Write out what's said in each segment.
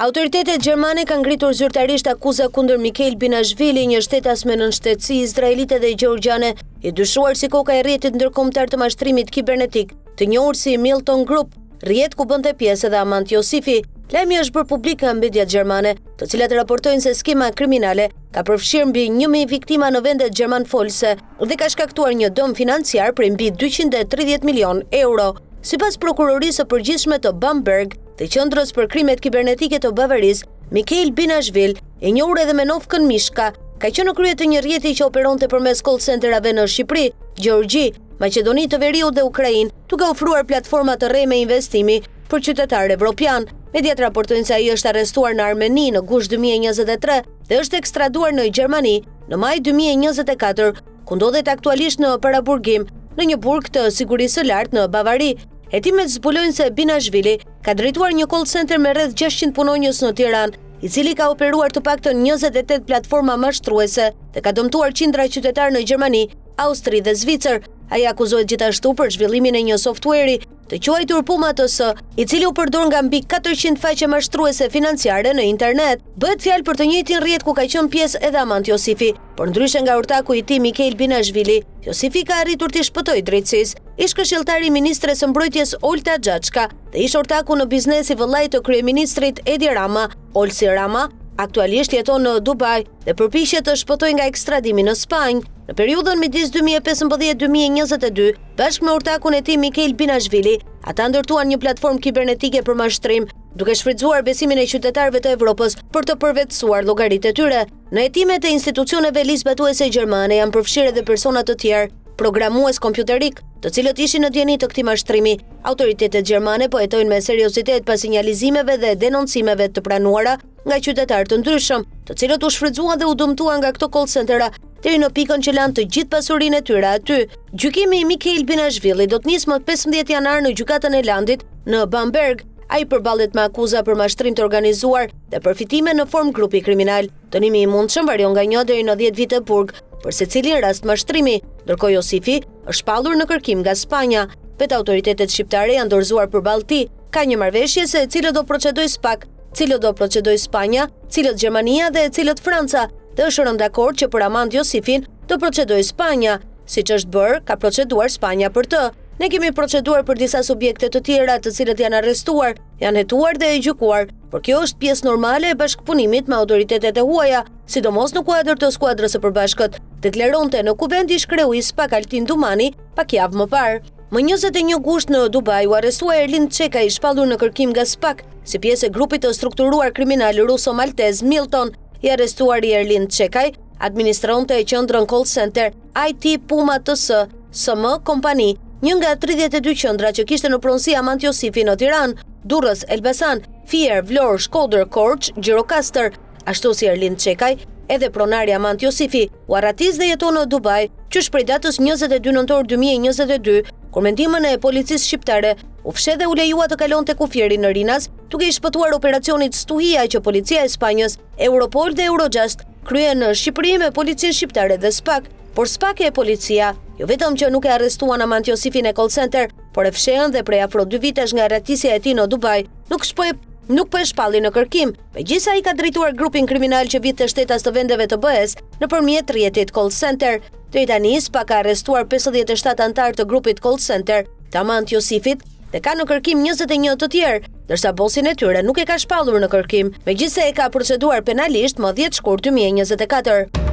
Autoritetet gjermane kanë ngritur zyrtarisht akuza kundër Mikhail Binashvili, një shtetas me nënshtetësi izraelite dhe gjeorgjane, i dyshuar si koka e rrjetit ndërkombëtar të mashtrimit kibernetik, të njohur si Milton Group, rrjet ku bënte pjesë edhe Amant Josifi. Lajmi është bërë publik nga mediat gjermane, të cilat raportojnë se skema kriminale ka përfshirë mbi 1000 viktima në vendet gjermanfolse dhe ka shkaktuar një dëm financiar për mbi 230 milion euro. Sipas prokurorisë së përgjithshme të Bamberg, të qendrës për krimet kibernetike të Bavarisë, Mikhail Binashvili, i njohur edhe me Novkën Mishka, ka qenë në krye të një rrjeti që operonte përmes call centerave në Shqipëri, Gjeorgji, Maqedoni të Veriut dhe Ukrainë, duke ofruar platforma të re me investimi për qytetarë evropian. Mediat raportojnë se ai është arrestuar në Armeni në gusht 2023 dhe është ekstraduar në Gjermani në maj 2024, ku ndodhet aktualisht në paraburgim në një burg të sigurisë së lartë në Bavari. Hetimet zbulojnë se Binashvili ka drejtuar një call center me rreth 600 punonjës në Tiranë, i cili ka operuar të paktën 28 platforma mashtruese dhe ka dëmtuar qindra qytetarë në Gjermani, Austri dhe Zvicër. Ai akuzohet gjithashtu për zhvillimin e një software të quajtur Puma TS, i cili u përdor nga mbi 400 faqe mashtruese financiare në internet. Bëhet fjalë për të njëjtin rrjet ku ka qenë pjesë edhe Amant Josifi, por ndryshe nga urtaku i tij Mikhail Binashvili, Josifi ka arritur të shpëtojë drejtësisë. Ish këshilltari i ministres së mbrojtjes Olta Xhaçka dhe ish ortaku në biznes i vëllait të kryeministrit Edi Rama, Olsi Rama, aktualisht jeton në Dubai dhe përpiqet të shpëtojë nga ekstradimi në Spanjë. Në periudhën midis 2015-2022, bashkë me urtakun e tij Mikhail Binashvili, ata ndërtuan një platformë kibernetike për mashtrim, duke shfrytzuar besimin e qytetarëve të Evropës për të përvetësuar llogaritë e tyre. Në hetimet e institucioneve ligjzbatuese gjermane janë përfshirë edhe persona të tjerë, programues kompjuterik, të cilët ishin në dieni të këtij mashtrimi. Autoritetet gjermane po hetojnë me seriozitet pas sinjalizimeve dhe denoncimeve të pranuara nga qytetarë të ndryshëm, të cilët u shfrytzuan dhe u dëmtuan nga këto call centera deri në pikën që lanë të gjithë pasurinë e tyre aty. Gjykimi i Mikhail Binashvili do të nisë më 15 janar në gjykatën e Landit në Bamberg. Ai përballet me akuza për mashtrim të organizuar dhe përfitime në formë grupi kriminal. Dënimi i mundshëm varion nga 1 deri në 10 vite burg për secilin rast mashtrimi, ndërkohë Josifi është shpallur në kërkim nga Spanja. Vetë autoritetet shqiptare janë dorëzuar përballë tij. Ka një marrëveshje se cilët do procedojë SPAK, cilët do procedojë Spanja, cilët Gjermania dhe cilët Franca. Dhe është rënë dakord që për Amant Josifin do procedojë Spanja, siç është bërë, ka proceduar Spanja për të. Ne kemi proceduar për disa subjekte të tjera të cilët janë arrestuar, janë hetuar dhe e gjykuar, por kjo është pjesë normale e bashkëpunimit me autoritetet e huaja, sidomos në kuadër të skuadrës së përbashkët, deklaronte në kuvent ish kreu i SPAK Altin Dumani pak javë më parë. Më 21 gusht në Dubai u arrestua Erlin Çeka, i shpallur në kërkim nga SPAK, si pjesë e grupit të strukturuar kriminal ruso-maltez Milton. I arrestuar i Erlin Çekaj administronte e qendrën call center IT Puma TS SM kompani, një nga 32 qendra që kishte në pronësi Amant Josifi në Tiranë, Durrës, Elbasan, Fier, Vlorë, Shkodër, Korçë, Gjirokastër. Ashtu si Erlin Çekaj, edhe pronari Amant Josifi u arratis dhe jeton në Dubai, qysh prej datës 22 nëntor 2022, kur mendimën e policisë shqiptare u fshe dhe u lejua të kalonte kufjerin në Rinas, duke i shpëtuar operacionit Stuhia që policia e Spanjës, Europol dhe Eurojust kryen në Shqipëri me policinë shqiptare dhe SPAK. Por SPAK e policia, jo vetëm që nuk e arrestuan Amant Josifin e call center, por e fshehen dhe prej afro 2 vitesh nga arratisja e tij në Dubai, nuk po e shpalli në kërkim. Megjithëse ai ka drejtuar grupin kriminal që vit të shtetas të vendeve të BE-s nëpërmjet rrjetit call center. Deri tani SPAK ka arrestuar 57 antar të grupit call center të Amant Josifit dhe ka në kërkim 21 të tjerë, ndërsa bosin e tyre nuk e ka shpallur në kërkim, megjithëse e ka proceduar penalisht më 10 shkurt 2024.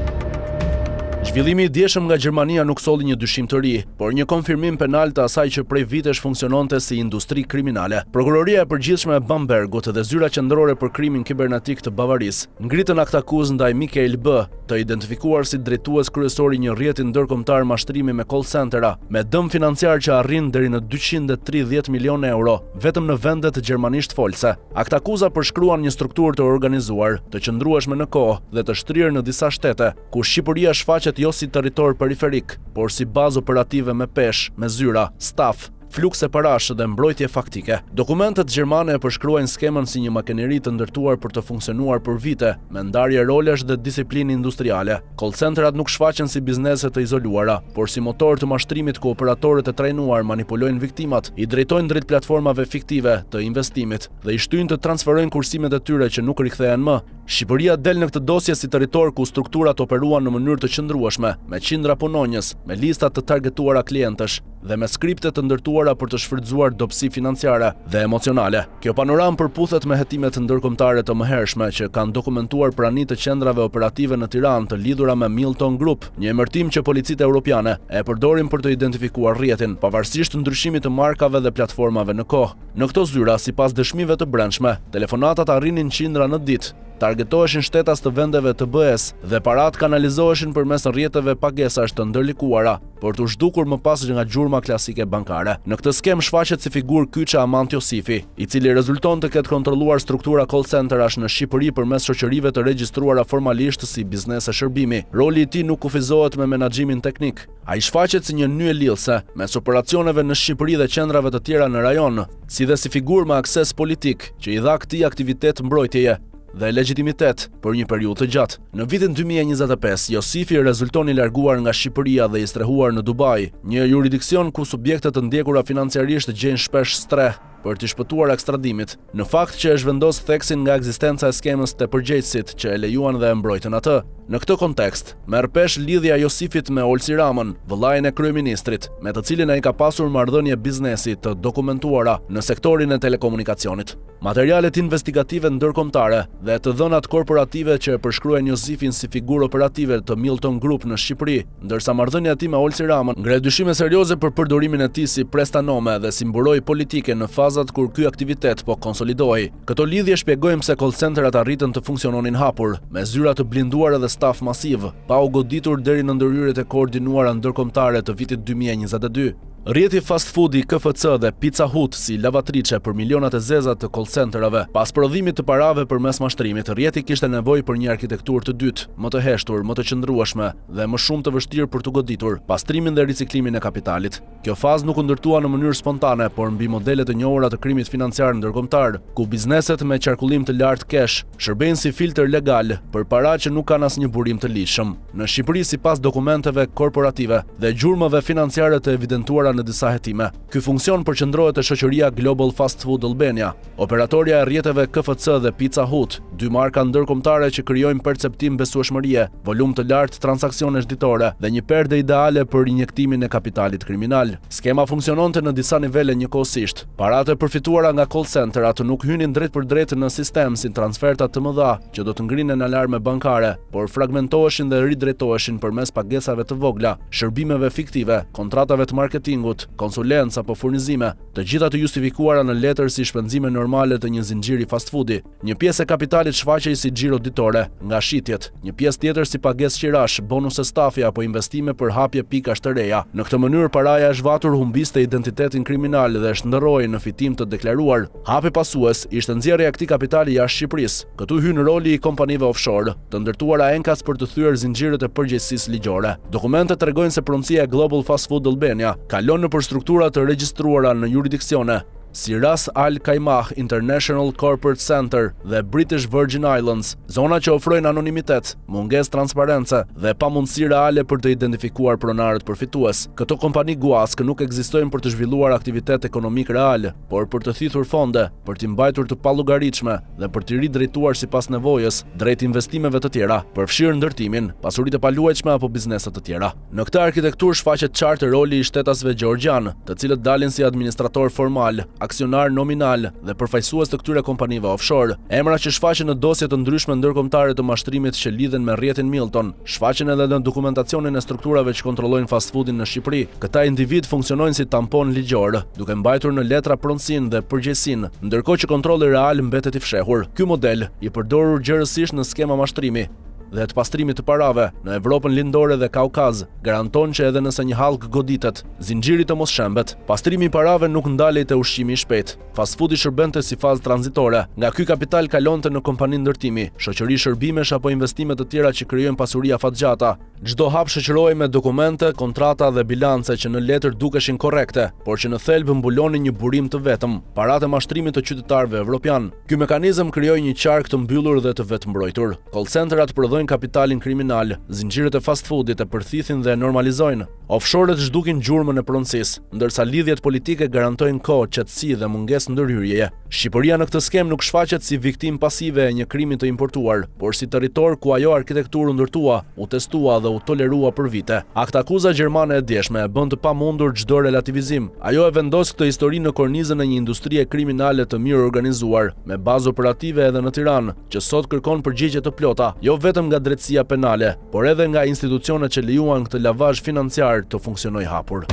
Zhvillimi i dieshëm nga Gjermania nuk solli një dyshim të ri, por një konfirmim penal të asaj që prej vitesh funksiononte si industri kriminale. Prokuroria e përgjithshme e Bambergut dhe zyra qendrore për krimin kibernetik të Bavarisë ngritën akt akuzë ndaj Mikhail B, të identifikuar si drejtues kryesor i një rrjeti ndërkombëtar mashtrimi me call centera, me dëm financiar që arrin deri në 230 milion euro vetëm në vendet gjermanisht folse. Akt akuza përshkruan një strukturë të organizuar, të qëndrueshme në kohë dhe të shtrirë në disa shtete, ku Shqipëria shfaqet jo si territor periferik, por si bazë operative me peshë, me zyra, staf, flukse parash dhe mbrojtje faktike. Dokumentet gjermane e përshkruajnë skemën si një makineri të ndërtuar për të funksionuar për vite, me ndarje rolesh dhe disiplinë industriale. Call centerat nuk shfaqen si biznese të izoluara, por si motor të mashtrimit ku operatorët e trajnuar manipulojnë viktimat, i drejtojnë drejt platformave fiktive të investimit dhe i shtyjnë të transferojnë kursimet e tyre që nuk rikthehen më. Shqipëria del në këtë dosje si territor ku strukturat operuan në mënyrë të qëndrueshme, me qindra punonjës, me lista të targetuara klientësh dhe me skripte të ndërtuara për të shfrytzuar dobësi financiare dhe emocionale. Kjo panoramë përputhet me hetime të ndërkombëtare të mëhershme që kanë dokumentuar pranitë të qendrave operative në Tiranë të lidhura me Milton Group, një emërtim që policitë europiane e përdorin për të identifikuar rrjetin, pavarësisht ndryshimit të markave dhe platformave në kohë. Në këto zyra, sipas dëshmive të brendshme, telefonatat arrinin qindra në ditë, targetoheshin shtetas të vendeve të BE-s dhe parat kanalizoheshin përmes rrjeteve pagesash të ndërlikuara, por të zhdukur më pas nga gjurma klasike bankare. Në këtë skem shfaqet si figurë kyçe Amant Josifi, i cili rezulton të ketë kontrolluar struktura call centerash në Shqipëri përmes shoqërive të regjistruara formalisht si biznese shërbimi. Roli i tij nuk kufizohet me menaxhimin teknik. Ai shfaqet si një nyje lidhëse mes operacioneve në Shqipëri dhe qendrave të tjera në rajon, si dhe si figurë me akses politik që i dha këtij aktivitet mbrojtjeje dhe legitimitet për një periudhë të gjatë. Në vitin 2025, Josifi rezulton i larguar nga Shqipëria dhe i strehuar në Dubai, një jurisdiksion ku subjektet të ndjekur financiarisht gjejnë shpesh streh për të shpëtuar ekstradimit, në fakt që e zhvendos theksin nga ekzistenca e skemës të përgjegjësit që e lejuan dhe e mbrojtën atë. Në këtë kontekst, merr pesh lidhja e Josifit me Olsi Ramën, vëllain e kryeministrit, me të cilin ai ka pasur marrëdhënie biznesi të dokumentuara në sektorin e telekomunikacionit. Materialet investigative ndërkombëtare dhe të dhënat korporative që e përshkruajnë Josifin si figurë operative të Milton Group në Shqipëri, ndërsa marrëdhënia e tij me Olsi Ramën ngre dyshime serioze për përdorimin e tij si prestanome dhe si mburoj politike në fazat kur ky aktivitet po konsolidohej. Këto lidhje shpjegojnë pse call centerat arritën të funksiononin hapur, me zyra të blinduara dhe staf masiv, pa u goditur deri në ndërhyrjet e koordinuara ndërkombëtare të vitit 2022. Rrjeti fast foodi KFC dhe Pizza Hut si lavatriçe për milionat e zeza të call centerave. Pas prodhimit të parave përmes mashtrimit, rrjeti kishte nevojë për një arkitekturë të dytë, më të heshtur, më të qëndrueshme dhe më shumë të vështirë për të goditur pastrimin dhe riciklimin e kapitalit. Kjo fazë nuk u ndërtua në mënyrë spontane, por mbi modele të njohura të krimit financiar ndërkombëtar, ku bizneset me qarkullim të lartë cash shërbejnë si filtr legal për para që nuk kanë asnjë burim të ligjshëm. Në Shqipëri, sipas dokumenteve korporative dhe gjurmëve financiare të evidentuara në disa hetime, ky funksion përqendrohet te shoqëria Global Fast Food Albania, operatoria e rrjeteve KFC dhe Pizza Hut, dy marka ndërkombëtare që krijojnë perceptim besueshmërie, volum të lartë transaksionesh ditore dhe një perde ideale për injektimin e kapitalit kriminal. Skema funksiononte në disa nivele njëkohësisht. Paratë përfituara nga call centerat nuk hynin drejt për drejt në sistem si transferta të mëdha që do të ngrinin alarme bankare, por fragmentoheshin dhe ridrejtoheshin përmes pagesave të vogla, shërbimeve fiktive, kontratave të marketingut, konsulencë apo furnizime, të gjitha të justifikuara në letër si shpenzime normale të një zinxhiri fast foodi. Një pjesë e kapitalit shfaqej si xhiro ditore nga shitjet, një pjesë tjetër si pagesë qirash, bonuse stafi apo investime për hapje pikash të reja. Në këtë mënyrë paraja e zhvatur humbiste identitetin kriminal dhe shndërroi në fitim të deklaruar. Hapi pasues ishte nxjerrja e këtij kapitali jashtë Shqipërisë. Këtu hyn roli i kompanive offshore, të ndërtuara enkas për të thyer zinxhirët e përgjegjësisë ligjore. Dokumentet tregojnë se pronësia e Global Fast Food Albania kalon nëpër struktura të regjistruara në jurisdiksione si Ras Al Khaimah International Corporate Center dhe British Virgin Islands, zona që ofrojnë anonimitet, mungesë transparence dhe pamundësi reale për të identifikuar pronarët përfitues. Këto kompani guask nuk ekzistojnë për të zhvilluar aktivitet ekonomik real, por për të thithur fonde, për t'i mbajtur të pallogaritshme dhe për t'i ridrejtuar sipas nevojës drejt investimeve të tjera, përfshirë ndërtimin, pasuritë e paluajtshme apo biznese të tjera. Në këtë arkitekturë shfaqet qartë roli i shtetasve gjeorgjan, të cilët dalin si administrator formal, aksionar nominal dhe përfaqësues të këtyre kompanive offshore. Emra që shfaqen në dosje të ndryshme ndërkombëtare të mashtrimit që lidhen me rrjetin Milton, shfaqen edhe në dokumentacionin e strukturave që kontrollojnë fast foodin në Shqipëri. Këta individ funksionojnë si tampon ligjor, duke mbajtur në letra pronësinë dhe përgjegjësinë, ndërkohë që kontrolli real mbetet i fshehur. Ky model i përdorur gjerësisht në skema mashtrimi dhe të pastrimit të parave në Evropën lindore dhe Kaukaz garanton që edhe nëse një hallk goditet, zinxhiri të mos shembet. Pastrimi i parave nuk ndalej te ushqimi i shpejt. Fast foodi shërbente si fazë tranzitore. Nga ky kapital kalonte në kompani ndërtimi, shoqëri shërbimesh apo investime të tjera që krijojnë pasuri afatgjata. Çdo hap shoqërohej me dokumente, kontrata dhe bilance që në letër dukeshin korrekte, por që në thelb mbulonin një burim të vetëm, paratë e mashtrimit të qytetarëve evropian. Ky mekanizëm krijoi një qark të mbyllur dhe të vetëmbrojtur. Call centerat prodhojnë kapitalin kriminal, zinxhirët e fast foodit e përthithin dhe normalizojnë. Offshore-et zhdukin gjurmën e pronësisë, ndërsa lidhjet politike garantojnë kohë, qetësi dhe mungesë ndërhyrjeje. Shqipëria në këtë skem nuk shfaqet si viktimë pasive e një krimi të importuar, por si territor ku ajo arkitekturë ndërtua, u testua dhe u tolerua për vite. Aktakuza gjermane e djeshme e bën të pamundur çdo relativizim. Ajo e vendos këtë histori në kornizën e një industrie kriminale të mirë organizuar, me bazë operative edhe në Tiranë, që sot kërkon përgjigje të plota, jo vetëm nga drejtësia penale, por edhe nga institucionet që lejuan këtë lavazh financiar të funksionojë hapur.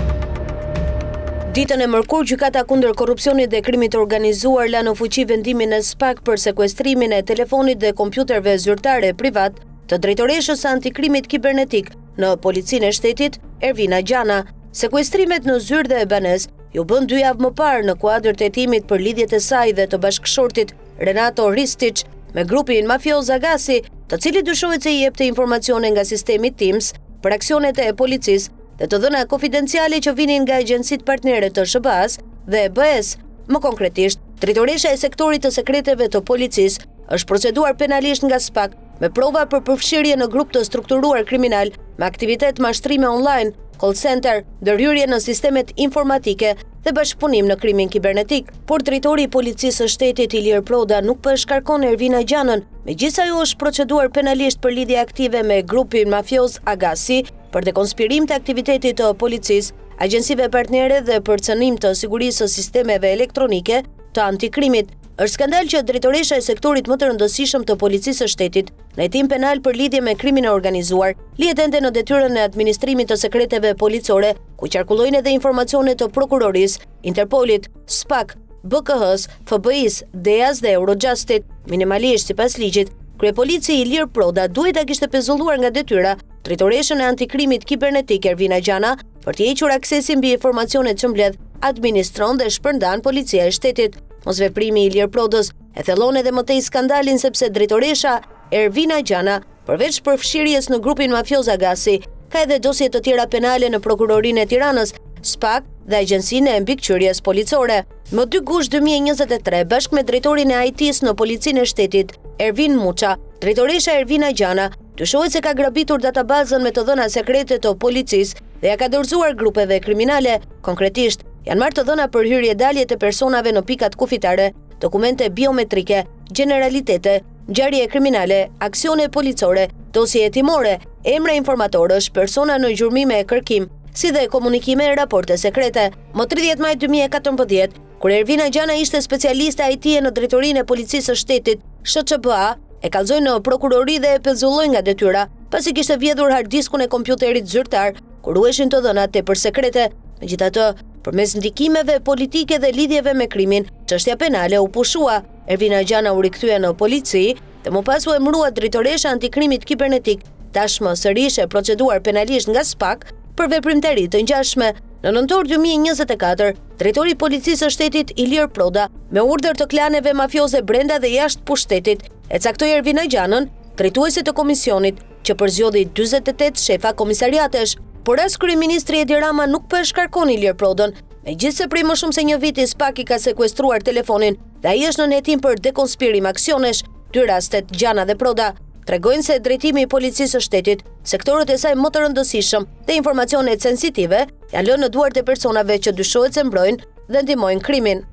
Ditën e mërkurë, gjykata kundër korrupsionit dhe krimit të organizuar la në fuqi vendimin e SPAK për sekuestrimin e telefonit dhe kompjuterëve zyrtare privat të drejtoreshës së antikrimit kibernetik në Policinë e Shtetit, Ervina Gjana. Sekuestrimet në Zyrë dhe Ebanes ju bën 2 javë më parë në kuadër të hetimit për lidhjet e saj dhe të bashkëshortit Renato Ristic me grupin mafioz Agasi, të cilit dyshohet se i jepte informacione nga sistemi Teams për aksionet e policisë dhe të dhëna konfidenciale që vinin nga agjencitë partnere të SBA-s dhe EBS. Më konkretisht, drejtoresha e sektorit të sekreteve të policisë është proceduar penalisht nga SPAK me prova për përfshirje në grup të strukturuar kriminal me aktivitet mashtrime online, call center, ndërhyrje në sistemet informatike dhe bashkëpunim në krimin kibernetik. Por drejtori i Policisë së Shtetit Ilir Proda nuk po e shkarkon Ervina Gjanën, megjithëse ajo është proceduar penalisht për lidhje aktive me grupin mafioz Agasi për dekonspirim të aktivitetit të policisë, agjencive partnere dhe për cënim të sigurisë së sistemeve elektronike të antikrimit. Është skandal që drejtoresha e sektorit më të rëndësishëm të Policisë së Shtetit, në hetim penal për lidhje me krimin e organizuar, lihet ende në detyrën e administrimit të sekreteve policore, ku qarkullojnë edhe informacione të prokurorisë, Interpolit, SPAK, BKH-s, FBI-s, DEA-s dhe Eurojustit. Minimalisht sipas ligjit, kryepolici Ilir Proda duhet ta kishte pezulluar nga detyra drejtoreshën e antikrimit kibernetik Ervina Gjana për të hequr aksesin mbi informacionet që mbledh, administron dhe shpërndan Policia e Shtetit. Mosveprimi i Ilir Prodës e thellon edhe më tej skandalin sepse drejtoresha Ervina Gjana, përveç përfshirjes në grupin mafioz Agasi, ka edhe dosje të tjera penale në Prokurorinë e Tiranës, SPAK dhe Agjencinë e Mbikëqyrjes Policore. Më 2 gusht 2023, bashkë me drejtorin e IT-s në Policinë e Shtetit, Ervin Muça, drejtoresha Ervina Gjana dyshohet se ka grabitur databazën me të dhëna sekrete të policisë dhe ja ka dorëzuar grupeve kriminale. Konkretisht, janë marrë të dhëna për hyrje dalje të personave në pikat kufitare, dokumente biometrike, generalitete, ngjarje kriminale, aksione policore, dosje hetimore, emra informatorësh, persona në gjurmime e kërkim, si dhe komunikime e raporte sekrete. Më 30 maj 2014, kur Ervina Gjana ishte specialiste IT-e në drejtorinë e Policisë së Shtetit, SHQBA, e kallzoi në prokurori dhe e pezulloi nga detyra, pasi kishte vjedhur harddiskun e kompjuterit zyrtar, ku ruheshin të dhënat tepër sekrete. Megjithatë, përmes ndikimeve politike dhe lidhjeve me krimin, çështja penale u pushua. Ervina Gjana u rikthye në polici dhe më pas u emërua drejtoresha antikrimit kibernetik, tashmë sërish e proceduar penalisht nga SPAK për veprimtari të ngjashme. Në nëntor 2024, drejtori i Policisë së Shtetit Ilir Proda, me urdhër të klaneve mafioze brenda dhe jashtë pushtetit, e caktoi Ervina Gjanën, drejtuese të komisionit, që përzgjodhi 48 shefa komisariatesh. Por as kryeministri Edi Rama nuk po e shkarkon Ilir Prodën, megjithëse prej më shumë se një viti SPAK i ka sekuestruar telefonin dhe ai është në hetim për dekonspirim aksionesh. 2 rastet, Gjana dhe Proda, tregojnë se drejtimi i Policisë së Shtetit, sektorët e saj më të rëndësishëm dhe informacionet sensitive janë lënë në duart e personave që dyshohet se mbrojnë dhe ndihmojnë krimin.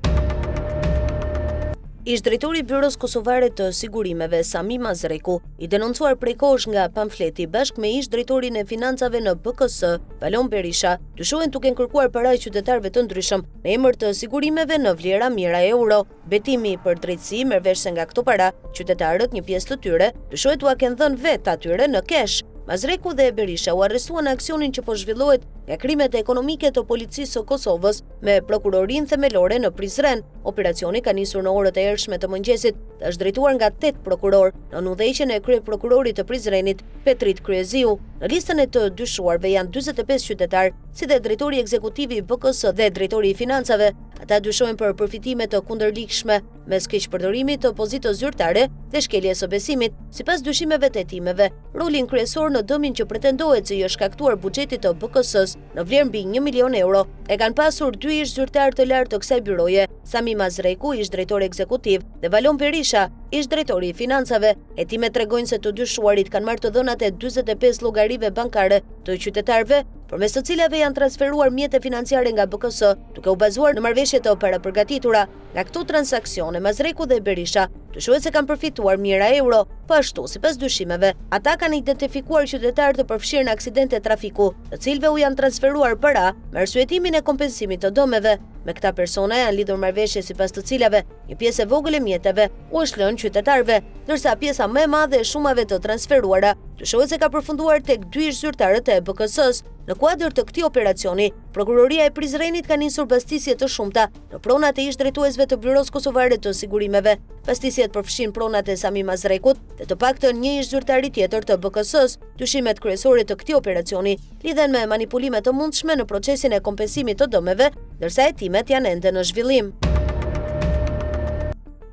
Ish drejtori i Byros Kosovare të Sigurimeve Sami Mazreku, i denoncuar prej kohësh nga pamfleti bashkë me ish drejtorin e financave në BKS, Balon Berisha, dyshohen duke kërkuar para qytetarëve të ndryshëm në emër të sigurimeve në vlera mijëra euro. Betimi për drejtësi merr vesh se nga këto para, qytetarët, një pjesë të tyre, dyshohet ua kenë dhënë vetë atyre në kesh. Mazreku dhe Berisha u arrestuan në aksionin që po zhvillohet nga krimet ekonomike të policisë së Kosovës me prokurorinë themelore në Prizren. Operacioni ka nisur në orët e ershme të mëngjesit dhe është drejtuar nga 8 prokuror në udhëheqjen e kryeprokurorit të Prizrenit, Petrit Kryeziu. Në listën e të dyshuarve janë 45 qytetarë, si dhe drejtori ekzekutivi i BKS dhe drejtori i financave. Ata dyshohen për përfitime të kundërligjshme mes keqpërdorimit të pozitës zyrtare dhe shkeljes së besimit. Sipas dyshimeve të hetimeve, rolin kryesor në dëmin që pretendohet se i është shkaktuar buxhetit të BKS-s në vlerë mbi 1 milion euro e kanë pasur 2 ish zyrtar të lartë të kësaj byroje, Sami Mazreku, ish drejtor ekzekutiv, dhe Valon Berisha, ish drejtori i financave. Hetimet tregojnë se të dyshuarit kanë marrë të dhënat e 45 llogarive bankare të qytetarëve, përmes të cilave janë transferuar mjete financiare nga BKS, duke u bazuar në marrëveshje të parapërgatitura. Nga këto transaksione, Mazreku dhe Berisha dyshohet se kanë përfituar mijëra euro. Po ashtu, sipas dyshimeve, ata kanë identifikuar qytetarë të përfshirë në aksidente trafiku, të cilëve u janë transferuar para me arsyetimin e kompensimit të dëmeve. Me këta persona janë lidhur marrëveshje sipas të cilave një pjesë e vogël e mjeteve u është lënë qytetarëve, ndërsa pjesa më e madhe e shumave të transferuara dyshohet se ka përfunduar tek 2 ish zyrtarët e BKS-s. Në kuadër të këtij operacioni, prokuroria e Prizrenit ka nisur bastisje të shumta në pronat e ish drejtuesve të Byros Kosovare të Sigurimeve. Bastisjet përfshin pronat e Sami Mazrekut dhe të paktën një ish zyrtari tjetër të BKS-s. Dyshimet kryesore të këtij operacioni lidhen me manipulime të mundshme në procesin e kompensimit të dëmeve, ndërsa hetimet janë ende në zhvillim.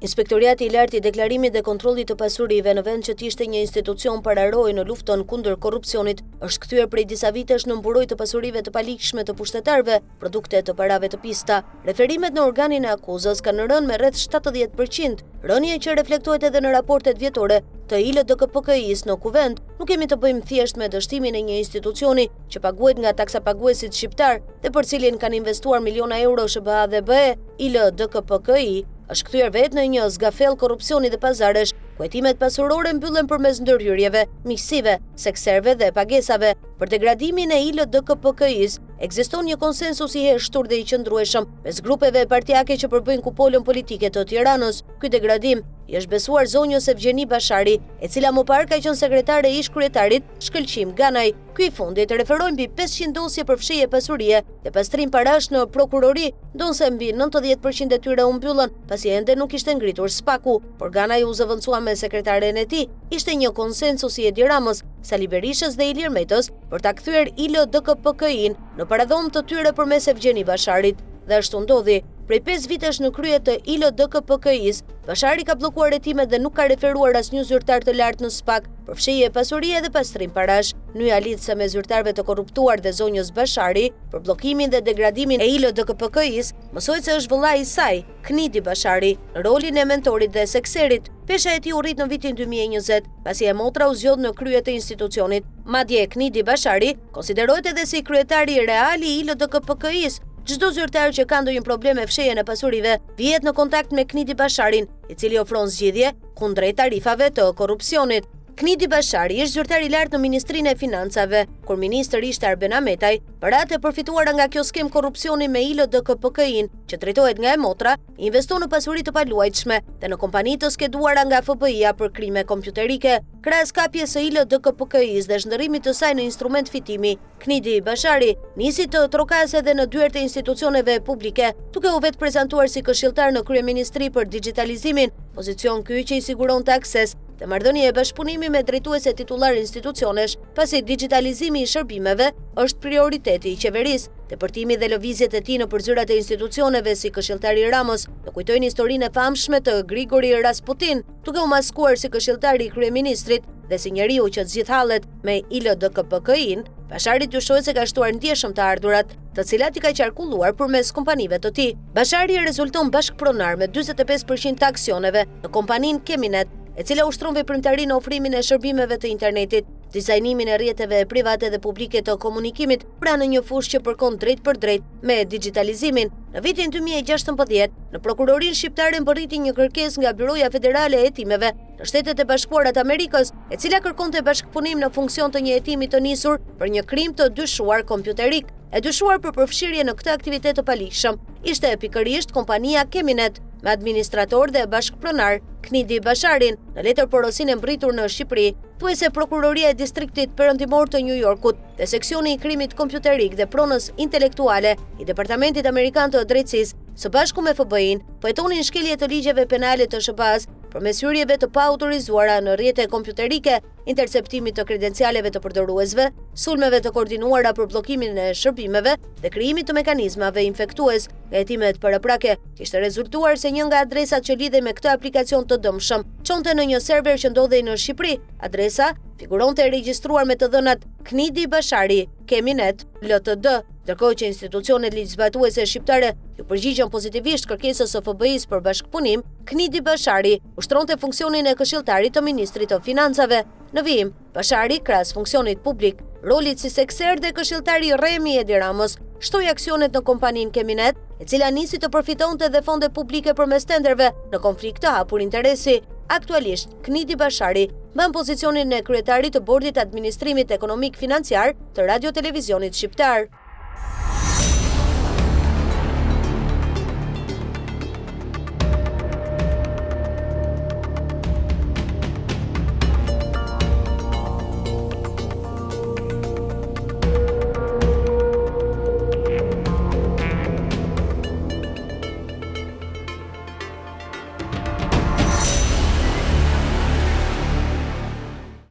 Inspektoriati i lartë i deklarimit dhe kontrollit të pasurive në vend që të ishte një institucion pararojë në luftën kundër korrupsionit, është kthyer prej disa vitesh në mburojtje të pasurive të paligjshme të pushtetarëve, produkte të parave të pista. Referimet në organin e akuzës kanë rënë me rreth 70%, rënje që reflektohet edhe në raportet vjetore të ILDKPK-s në kuvend. Nuk kemi të bëjmë thjesht me dështimin e një institucioni që paguhet nga taksapaguesit shqiptar dhe për cilin kanë investuar miliona euro SBA dhe BE. ILDKPK-i është kthyer vetë në një zgafell korrupsioni dhe pazaresh, ku hetimet pasurore mbyllen përmes ndërhyrjeve, miqësive, sekserve dhe pagesave. Për degradimin e ILDKPK-s ekziston një konsensus i heshtur dhe i qëndrueshëm mes grupeve partijake që përbëjnë kupolën politike të Tiranës. Ky degradim i është besuar zonjës Evgjeni Bashari, e cila më parë ka qenë sekretare e ish kryetarit Shkëlqim Ganaj. Ky i fundit referojnë mbi 500 dosje për fshehje pasurie dhe pastrim parash në prokurori, ndonse mbi 90% e tyre u mbyllën pasi ende nuk ishte ngritur spaku, por Ganaj u zëvendësua me sekretaren e tij. Ishte një konsensus i Edi Ramës, Sali Berishës dhe Ilir Metës për ta kthyer ILDKPK-in në paradhom të tyre përmes Evgjeni Basharit. Dhe ashtu ndodhi. Prej 5 vitesh në krye të ILDKPK-s, Bashari ka bllokuar hetimet dhe nuk ka referuar asnjë zyrtar të lartë në SPAK për fshehje pasurie dhe pastrim parash. Nyja lidhse me zyrtarëve të korruptuar dhe zonjës Bashari për bllokimin dhe degradimin e ILDKPK-s, mësohet se është vëllai i saj, Knidi Bashari, në rolin e mentorit dhe sekserit. Pesha e tij u rrit në vitin 2020, pasi e motra u zgjodh në krye të institucionit. Madje Knidi Bashari konsiderohet edhe si kryetari real i ILDKPK-s. Çdo zyrtar që ka ndonjë problem me fshehjen e pasurive vihet në kontakt me Knidi Basharin, i cili ofron zgjidhje kundrejt tarifave të korrupsionit. Knidi Bashari është zyrtar i lartë në Ministrinë e Financave, kur ministër ishte Arben Ametaj. Paratë e përfituara nga kjo skem korrupsioni me ILDKPK-in, që drejtohet nga e motra, investon në pasuri të paluajtshme dhe në kompani të skeduara nga FBI-a për krime kompjuterike. Krahas kapjes së ILDKPK-s dhe shndërrimit të saj në instrument fitimi, Knidi Bashari nisi të trokase edhe në dyert e institucioneve publike, duke u vetë prezantuar si këshilltar në kryeministri për digitalizimin, pozicion ky që i siguronte akses dhe marrëdhënie e bashkëpunimi me drejtuese titullar institucionesh, pasi digitalizimi i shërbimeve është prioriteti i qeverisë. Depërtimi dhe lëvizjet e tij në përzyrat e institucioneve si këshilltari i Ramës do kujtojnë historinë e famshme të Grigori Rasputin, duke u maskuar si këshilltari i kryeministrit dhe si njeriu që zgjidhallet me ILDKPK-in. Bashari dyshohet se ka shtuar ndjeshëm të ardhurat, të cilat i ka qarkulluar përmes kompanive të tij. Bashari rezulton bashkëpronar me 45% të aksioneve në kompaninë Keminet, e cila ushtron veprimtari në ofrimin e shërbimeve të internetit, dizajnimin e rrjeteve private dhe publike të komunikimit, pra në një fushë që përkon drejt për drejt me digitalizimin. Në vitin 2016, në prokurorinë shqiptare mbërriti një kërkesë nga Byroja Federale e Hetimeve në Shtetet e Bashkuara të Amerikës, e cila kërkonte bashkëpunim në funksion të një hetimi të nisur për një krim të dyshuar kompjuterik. E dyshuar për përfshirje në këtë aktivitet të paligjshëm ishte pikërisht kompania Keminet, me administrator dhe bashkëpronar Knidi Basharin. Në letër porosinë e mbritur në Shqipëri, thuaj se Prokuroria e Distriktit Perëndimor të New Yorkut dhe seksioni i krimit kompjuterik dhe pronës intelektuale i Departamentit Amerikan të Drejtësisë, së bashku me FBI-n, po hetonin shkelje të ligjeve penale të SBA-s përmes hyrjeve të paautorizuara në rrjete kompjuterike, interceptimit të kredencialeve të përdoruesve, sulmeve të koordinuara për bllokimin e shërbimeve dhe krijimit të mekanizmave infektues nga hetimet paraprake, kishte rezultuar se një nga adresat që lidhej me këtë aplikacion të dëmshëm çonte në një server që ndodhej në Shqipëri. Adresa figuronte e regjistruar me të dhënat Knidi Bashari, Keminet, Ltd, ndërkohë që institucionet ligjzbatuese shqiptare ju përgjigjen pozitivisht kërkesës së FBI-s për bashkëpunim. Knidi Bashari ushtronte funksionin e këshilltarit të ministrit të financave. Në vijim, Bashari, krahas funksionit publik, rolit si sekser dhe këshilltari Remi Edi Ramos, shtoi aksionet në kompaninë Keminet, e cila nisi të përfitonte dhe fonde publike përmes tenderve në konflikt të hapur interesi. Aktualisht, Knidi Bashari mban pozicionin e kryetarit të bordit administrimit ekonomik financiar të Radio Televizionit Shqiptar.